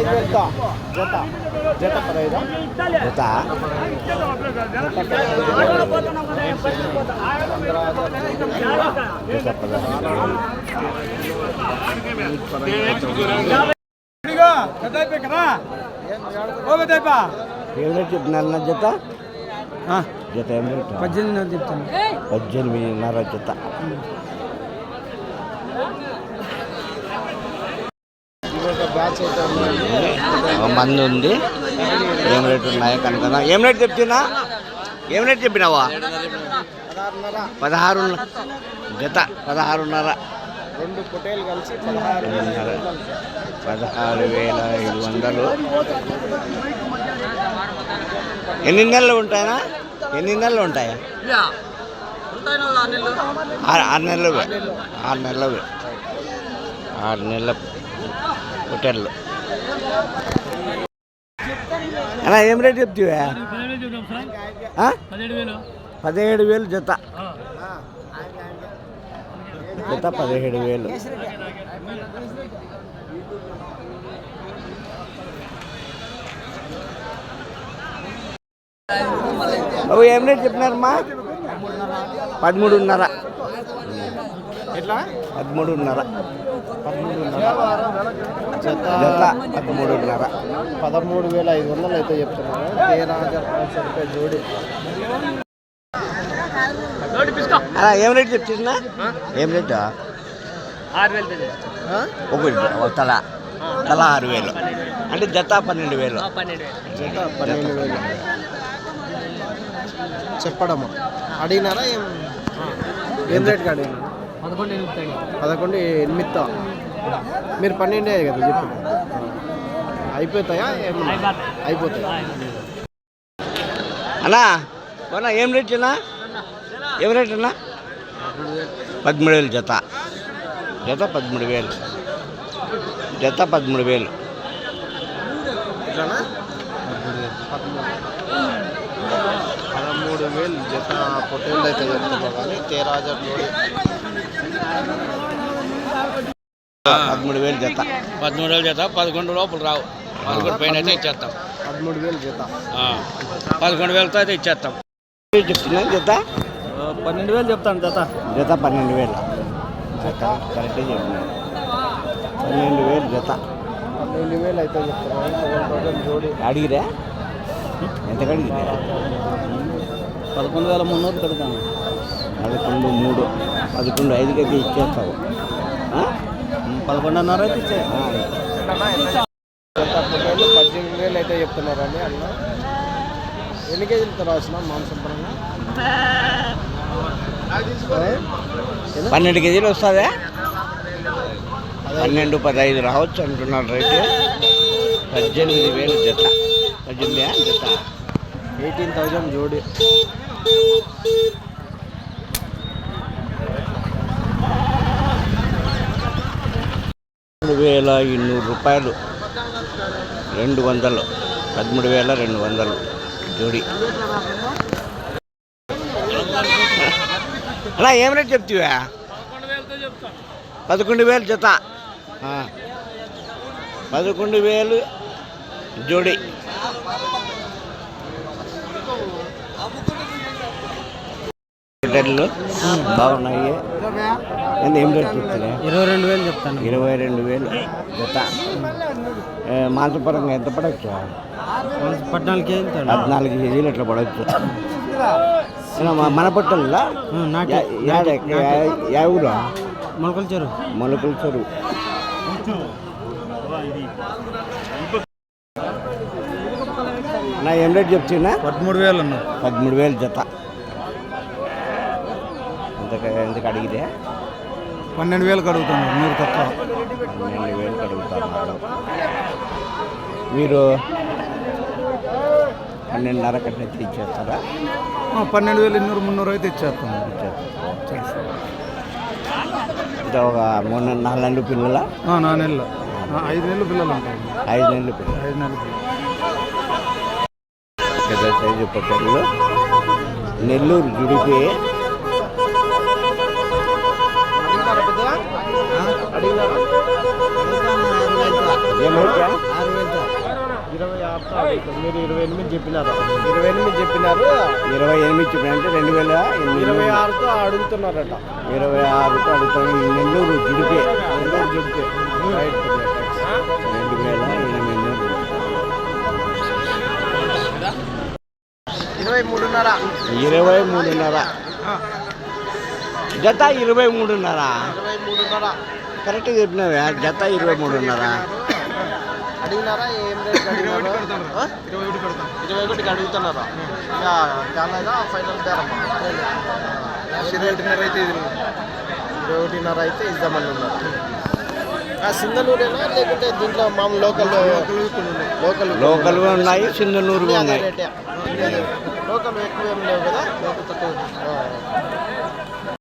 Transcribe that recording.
జత జత 15 జత ఏం రేట్ చెప్తున్నారు నా జత? జత ఏం రేట్? 18 చెప్తాను. 18.5 జత. మంది ఉంది. ఏం రేట్ ఉన్నాయో కనుక. ఏం రేట్ చెప్తున్నా? ఏం రేట్ చెప్పినావా? 16 జత 16.5. 2 పొటేలు కలిసి 16,500. ఎన్ని నెలలు ఉంటాయా? ఎన్ని నెలలు ఉంటాయా? 6 నెలలు. 6 నెలలు. 6 నెలల పొటేళ్ళు. అలా ఏం రేట్ చెప్తావా? 17,000 జత. జత 17,000. బాబు ఏం రేట్ చెప్పినారమ్మా? 13.5. ఎట్లా? 13.5 జత 13.5. 13,500 అయితే చెప్తున్నారు. 13,500 రూపాయలు జోడి. అలా ఏం రేట్ చెప్తున్నా? ఏం రేట్? 6,000 ఒకటి తల 6,000. అంటే జత 12,000. జత 12,000 చెప్పడము. అడిగినారా? ఏం రేట్గా అడిగినా? 11,800. మీరు 12 కదా చెప్పు. అయిపోతాయా? అయిపోతాయి. అన్నా కొన్నా ఏం రేట్ అన్నా? ఏం రేట్ అన్నా? 13,000 జత. జత 13,000. జత 13,000. ఎట్లానా? 13,000 జత పొట్టేళ్ళు అయితే చెప్తున్నా కానీ 13,000 జోడి. 13,000 జత. 13,000 జత. 11 లోపల రావు. 11 పైన అయితే ఇచ్చేస్తాం. 13,000 జత. 11,000తో అయితే ఇచ్చేస్తాం. చెప్తున్నా జత 12,000 చెప్తాను. జత జత 12,000. కరెక్టే చెప్పినాను. 12,000 జత. 12,000 అయితే చెప్తున్నారు. 7,000 జోడి. అడిగిరా? ఎంత కడిగిరా? 11,300 కడతాను. 11,300. 11,500 అయితే ఇచ్చేస్తావు. 11,500 అయితే ఇచ్చే. జత పొట్టేళ్ళు 18,000 అయితే చెప్తున్నారండి అన్న. ఎన్ని కేజీలతో రాసిన మాంసం పరంగా? 12 కేజీలు వస్తుందా? 12, 15 రావచ్చు అంటున్నారు రైతు. 18,000 జత. 18,000 జత. 18,000 జోడి. రూపాయలు 200. 13,200 జోడి. అలా ఏం రేట్ చెప్తావా? 11,000 జత. 11,000 జోడి. బాగున్నాయి. ఏం రేట్ చెప్తున్నా? 22,000 చెప్తాను. 22,000 జత. మాంసపరంగా ఎంత పడవచ్చు? 14 కేజీలు. 14 కేజీలు ఎట్లా పడవచ్చు? మన పట్టణంలో యా ఊరు? మొలకల చెరువు. మొలకల చెరువు. నా ఏం రేట్ చెప్తున్నా? 13,000 అన్న. 13,000 జత. ఎందుకు అడిగితే? 12,000 అడుగుతాను. మీరు తక్కువ. 12,000 అడుగుతారు. మీరు 12,500 కట్టినట్టు ఇచ్చేస్తారా? 12,200, 300 అయితే ఇచ్చేస్తాం. అంటే ఒక 3-4 నెలలు పిల్లల? 4 నెలలు. 5 నెలలు పిల్లలు ఉంటాయి. 5 నెలలు పిల్లలు. 5 నెలలు పిల్లలు. పెద్ద సైజు పొట్టేళ్ళు. నెల్లూరు జుడిపి. అడిగినారా ఏం రేటా? 26 మీరు 28 చెప్పినారు 28 చెప్పినారు 28 చెప్పినంటే 2008 26తో అడుగుతున్నారట 26తో అడుగుతాను. నెల్లూరు జుడిపి నెల్లూరు చెప్తే రైట్ 23.5 23.5 జత 23.5 కరెక్ట్గా చెప్పినావే జత 23.5 అడిగినారా ఏం రేట్ అడిగినారు 21కి అడుగుతున్నారా ఇంకా చాలా ఫైనల్ బేరమ్మా 21.5 అయితే ఇద్దామని ఉన్నారు సింగనూరేనా లేకుంటే దీంట్లో మామూలు లోకల్ ఉన్నాయి, సింధనూరు ఉన్నాయి. లోకల్ ఎక్కువ ఏం లేవు కదా